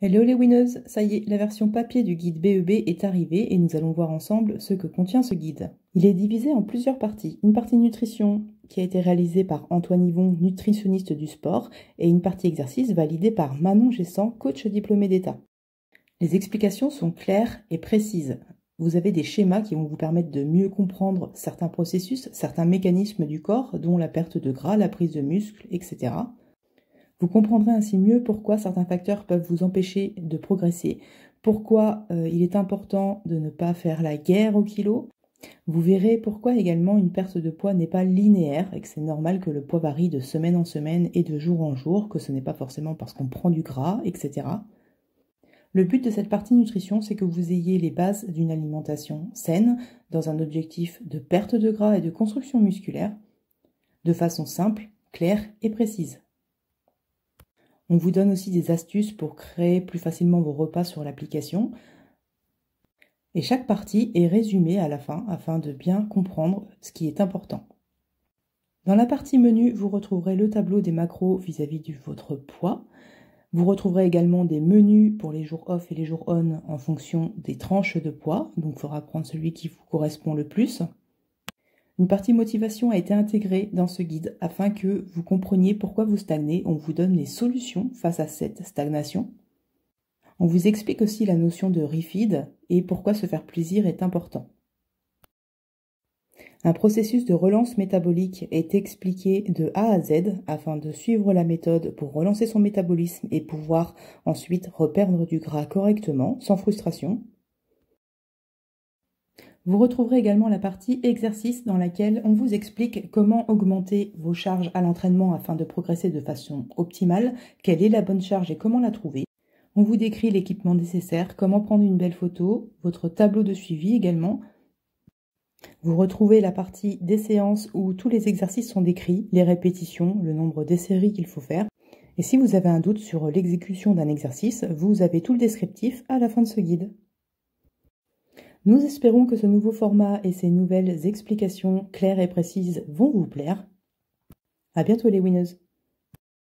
Hello les winneuses, ça y est, la version papier du guide BEB est arrivée et nous allons voir ensemble ce que contient ce guide. Il est divisé en plusieurs parties. Une partie nutrition qui a été réalisée par Antoine Yvon, nutritionniste du sport, et une partie exercice validée par Manon Gessan, coach diplômé d'État. Les explications sont claires et précises. Vous avez des schémas qui vont vous permettre de mieux comprendre certains processus, certains mécanismes du corps, dont la perte de gras, la prise de muscle, etc. Vous comprendrez ainsi mieux pourquoi certains facteurs peuvent vous empêcher de progresser, pourquoi il est important de ne pas faire la guerre au kilo. Vous verrez pourquoi également une perte de poids n'est pas linéaire et que c'est normal que le poids varie de semaine en semaine et de jour en jour, que ce n'est pas forcément parce qu'on prend du gras, etc. Le but de cette partie nutrition, c'est que vous ayez les bases d'une alimentation saine, dans un objectif de perte de gras et de construction musculaire, de façon simple, claire et précise. On vous donne aussi des astuces pour créer plus facilement vos repas sur l'application. Et chaque partie est résumée à la fin afin de bien comprendre ce qui est important. Dans la partie menu, vous retrouverez le tableau des macros vis-à-vis de votre poids. Vous retrouverez également des menus pour les jours off et les jours on en fonction des tranches de poids. Donc il faudra prendre celui qui vous correspond le plus. Une partie motivation a été intégrée dans ce guide afin que vous compreniez pourquoi vous stagnez. On vous donne les solutions face à cette stagnation. On vous explique aussi la notion de refeed et pourquoi se faire plaisir est important. Un processus de relance métabolique est expliqué de A à Z afin de suivre la méthode pour relancer son métabolisme et pouvoir ensuite reperdre du gras correctement, sans frustration. Vous retrouverez également la partie exercice dans laquelle on vous explique comment augmenter vos charges à l'entraînement afin de progresser de façon optimale, quelle est la bonne charge et comment la trouver. On vous décrit l'équipement nécessaire, comment prendre une belle photo, votre tableau de suivi également. Vous retrouvez la partie des séances où tous les exercices sont décrits, les répétitions, le nombre des séries qu'il faut faire. Et si vous avez un doute sur l'exécution d'un exercice, vous avez tout le descriptif à la fin de ce guide. Nous espérons que ce nouveau format et ces nouvelles explications claires et précises vont vous plaire. À bientôt les winneuses!